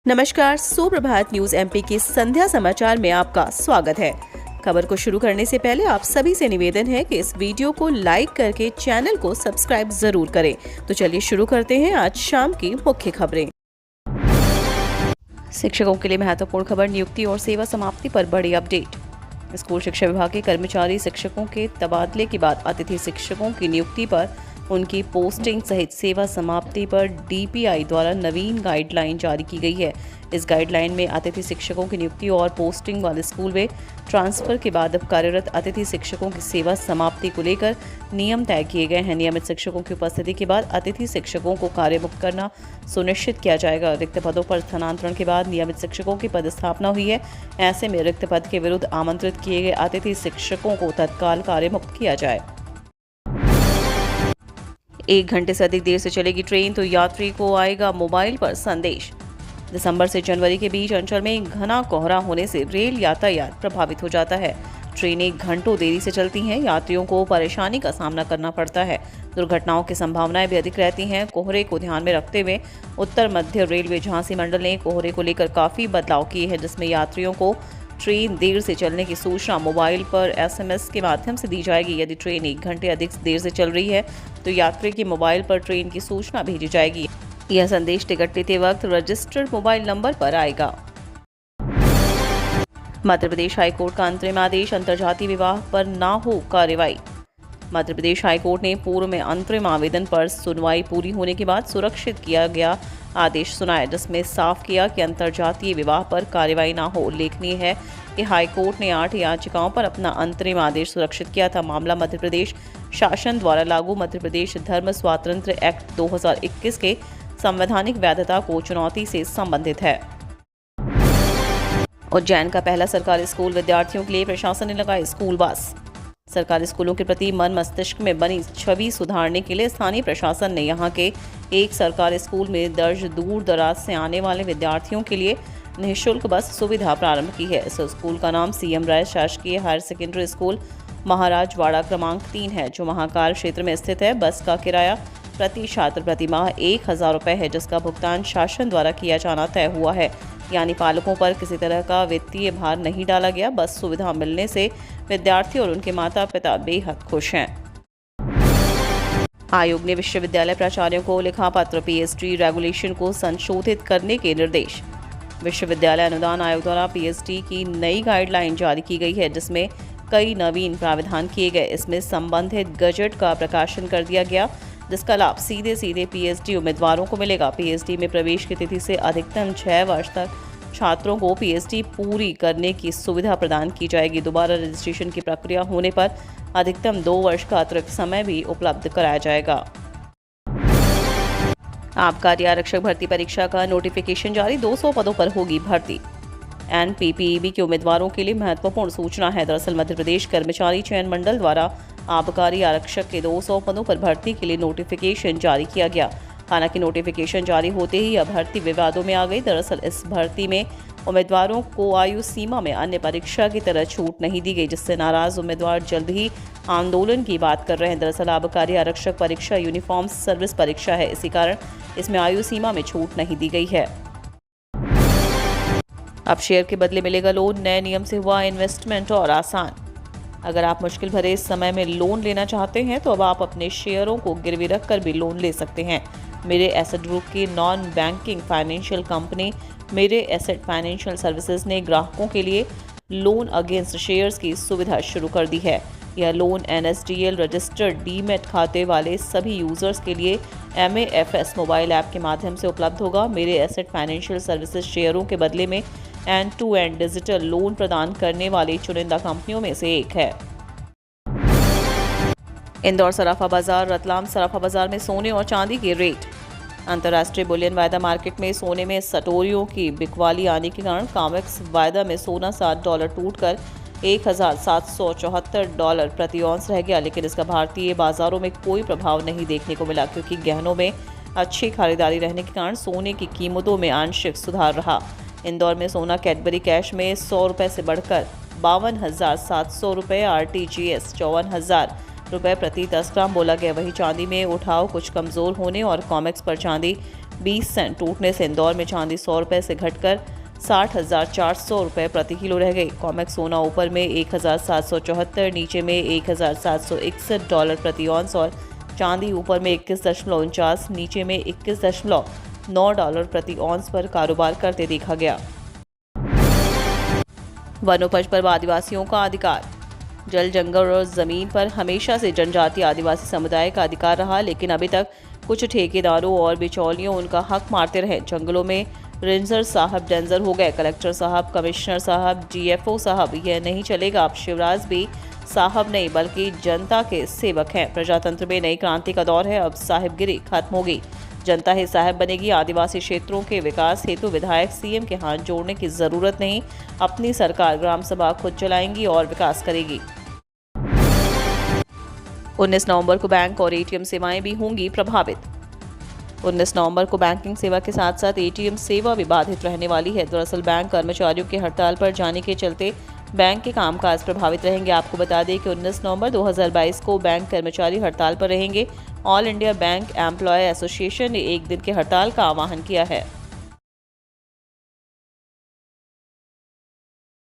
नमस्कार, सुप्रभात news MP के संध्या समाचार में आपका स्वागत है। खबर को शुरू करने से पहले आप सभी से निवेदन है कि इस वीडियो को लाइक करके चैनल को सब्सक्राइब जरूर करें। तो चलिए शुरू करते हैं आज शाम की मुख्य खबरें। शिक्षकों के लिए महत्वपूर्ण खबर, नियुक्ति और सेवा समाप्ति पर बड़ी अपडेट। स्कूल शिक्षा विभाग के कर्मचारी शिक्षकों के तबादले के बाद अतिथि शिक्षकों की नियुक्ति पर, उनकी पोस्टिंग सहित सेवा समाप्ति पर डीपीआई द्वारा नवीन गाइडलाइन जारी की गई है। इस गाइडलाइन में अतिथि शिक्षकों की नियुक्ति और पोस्टिंग वाले स्कूल में ट्रांसफर के बाद अब कार्यरत अतिथि शिक्षकों की सेवा समाप्ति को लेकर नियम तय किए गए हैं। नियमित शिक्षकों की उपस्थिति के बाद अतिथि शिक्षकों को कार्यमुक्त करना सुनिश्चित किया जाएगा। रिक्त पदों पर स्थानांतरण के बाद नियमित शिक्षकों की पदस्थापना हुई है। ऐसे में रिक्त पद के विरुद्ध आमंत्रित किए गए अतिथि शिक्षकों को तत्काल कार्यमुक्त किया जाए। 1 घंटे से अधिक देर से चलेगी ट्रेन तो यात्री को आएगा मोबाइल पर संदेश। दिसंबर से जनवरी के बीच अंचल में घना कोहरा होने से रेल यातायात प्रभावित हो जाता है। ट्रेनें घंटों देरी से चलती हैं, यात्रियों को परेशानी का सामना करना पड़ता है। दुर्घटनाओं की संभावनाएं भी अधिक रहती हैं। कोहरे को ध्यान में रखते हुए उत्तर मध्य रेलवे झांसी मंडल ने कोहरे को लेकर काफी बदलाव किए हैं, जिसमें यात्रियों को ट्रेन देर से चलने की सूचना मोबाइल पर एसएमएस के माध्यम से दी जाएगी। यदि ट्रेन 1 घंटे अधिक देर से चल रही है तो यात्री के मोबाइल पर ट्रेन की सूचना भेजी जाएगी। यह संदेश टिकट लेते वक्त रजिस्टर्ड मोबाइल नंबर पर आएगा। मध्य प्रदेश हाईकोर्ट का अंतरिम आदेश, अंतरजातीय विवाह पर ना हो कार्रवाई। मध्य प्रदेश हाईकोर्ट ने पूर्व में अंतरिम आवेदन पर सुनवाई पूरी होने के बाद सुरक्षित किया गया आदेश सुनाया, जिसमें साफ किया कि अंतरजातीय विवाह पर कार्रवाई ना हो। उल्लेखनीय है कि हाईकोर्ट ने 8 याचिकाओं पर अपना अंतरिम आदेश सुरक्षित किया था। मामला मध्य प्रदेश शासन द्वारा लागू मध्य प्रदेश धर्म स्वातंत्र्य एक्ट 2021 के संवैधानिक वैधता को चुनौती से संबंधित है। उज्जैन का पहला सरकारी स्कूल, विद्यार्थियों के लिए प्रशासन ने लगाए स्कूल बस। सरकारी स्कूलों के प्रति मन मस्तिष्क में बनी छवि सुधारने के लिए स्थानीय प्रशासन ने यहां के एक सरकारी स्कूल में दर्ज दूर दराज से आने वाले विद्यार्थियों के लिए निःशुल्क बस सुविधा प्रारंभ की है। इस स्कूल का नाम सीएम राय शासकीय हायर सेकेंडरी स्कूल महाराजवाड़ा क्रमांक 3 है, जो महाकाल क्षेत्र में स्थित है। बस का किराया प्रति छात्र प्रति माह 1000 रुपये है, जिसका भुगतान शासन द्वारा किया जाना तय हुआ है। यानी पालकों पर किसी तरह का वित्तीय भार नहीं डाला गया। बस सुविधा मिलने से विद्यार्थी और उनके माता पिता बेहद खुश हैं। आयोग ने विश्वविद्यालय प्राचार्यों को लिखा पत्र, पीएचडी रेगुलेशन को संशोधित करने के निर्देश। विश्वविद्यालय अनुदान आयोग द्वारा पीएचडी की नई गाइडलाइन जारी की गई है, जिसमें कई नवीन प्रावधान किए गए। इसमें संबंधित गजट का प्रकाशन कर दिया गया, जिसका लाभ सीधे पीएचडी उम्मीदवारों को मिलेगा। पीएचडी में प्रवेश की तिथि से अधिकतम 6 वर्ष तक छात्रों को पीएचडी पूरी करने की सुविधा प्रदान की जाएगी। दोबारा रजिस्ट्रेशन की प्रक्रिया होने पर अधिकतम 2 वर्ष का अतिरिक्त समय भी उपलब्ध कराया जाएगा। आबकारी आरक्षक भर्ती परीक्षा का नोटिफिकेशन जारी, 200 पदों पर होगी भर्ती। एनपीपीईबी के उम्मीदवारों के लिए महत्वपूर्ण सूचना है। दरअसल मध्य प्रदेश कर्मचारी चयन मंडल द्वारा आबकारी आरक्षक के 200 पदों पर भर्ती के लिए नोटिफिकेशन जारी किया गया। हालांकि नोटिफिकेशन जारी होते ही यह भर्ती विवादों में आ गई। दरअसल इस भर्ती में उम्मीदवारों को आयु सीमा में अन्य परीक्षा की तरह छूट नहीं दी गई, जिससे नाराज उम्मीदवार जल्द ही आंदोलन की बात कर रहे हैं। दरअसल आबकारी आरक्षक परीक्षा यूनिफॉर्म सर्विस परीक्षा है, इसी कारण इसमें आयु सीमा में छूट नहीं दी गई है। अब शेयर के बदले मिलेगा लोन, नए नियम से हुआ इन्वेस्टमेंट और आसान। अगर आप मुश्किल भरे इस समय में लोन लेना चाहते हैं तो अब आप अपने शेयरों को गिरवी रखकर भी लोन ले सकते हैं। मेरे एसेट ग्रुप की नॉन बैंकिंग फाइनेंशियल कंपनी मेरे एसेट फाइनेंशियल सर्विसेज ने ग्राहकों के लिए लोन अगेंस्ट शेयर्स की सुविधा शुरू कर दी है। यह लोन एनएसडीएल रजिस्टर्ड डीमैट खाते वाले सभी यूजर्स के लिए MAFS मोबाइल ऐप के माध्यम से उपलब्ध होगा। मेरे एसेट फाइनेंशियल सर्विसेज शेयरों के बदले में end to end digital loan प्रदान करने वाली चुनिंदा कंपनियों में से एक है। इंदौर सराफा बाजार, रतलाम सराफा बाजार में सोने और चांदी के रेट। अंतर्राष्ट्रीय बुलियन वायदा मार्केट में सोने में सटोरियों की बिकवाली आने के कारण कॉमेक्स वायदा में सोना $7 टूटकर $1,774 प्रति औंस रह गया। लेकिन इसका भारतीय बाजारों में कोई प्रभाव नहीं देखने को मिला, क्योंकि गहनों में अच्छी खरीदारी रहने के कारण सोने की कीमतों में आंशिक सुधार रहा। इंदौर में सोना कैडबरी कैश में 100 रुपये से बढ़कर 52,700 रुपये, RTGS 54,000 रुपये प्रति 10 ग्राम बोला गया। वहीं चांदी में उठाव कुछ कमज़ोर होने और कॉमेक्स पर चांदी 20 सेंट टूटने से इंदौर में चांदी 100 रुपये से घटकर 60,400 रुपये प्रति किलो रह गई। कॉमेक्स सोना ऊपर में 1,774, नीचे में $1,761 प्रति ऑन्स और चांदी ऊपर में 21.49, नीचे में $21.9 प्रति ऑन्स पर कारोबार करते देखा गया। वनोपज पर आदिवासियों का अधिकार। जल, जंगल और जमीन पर हमेशा से जनजातीय आदिवासी समुदाय का अधिकार रहा, लेकिन अभी तक कुछ ठेकेदारों और बिचौलियों उनका हक मारते रहे। जंगलों में रेंजर साहब डेंजर हो गए, कलेक्टर साहब, कमिश्नर साहब, GFO साहब, यह नहीं चलेगा। अब शिवराज भी साहब नहीं बल्कि जनता के सेवक हैं। प्रजातंत्र में नई क्रांति का दौर है। अब साहिबगिरी खत्म होगी, जनता ही साहब बनेगी। आदिवासी क्षेत्रों के विकास हेतु विधायक CM के हाथ जोड़ने की जरूरत नहीं। अपनी सरकार ग्राम सभा खुद चलाएंगी और विकास करेगी। 19 नवंबर को बैंक और ATM सेवाएं भी होंगी प्रभावित। 19 नवंबर को बैंकिंग सेवा के साथ साथ ATM सेवा भी बाधित रहने वाली है। दरअसल बैंक कर्मचारियों के हड़ताल पर जाने के चलते बैंक के कामकाज प्रभावित रहेंगे। आपको बता दें कि 19 नवंबर 2022 को बैंक कर्मचारी हड़ताल पर रहेंगे। All India bank employ association ने एक दिन के हड़ताल का आह्वान किया है।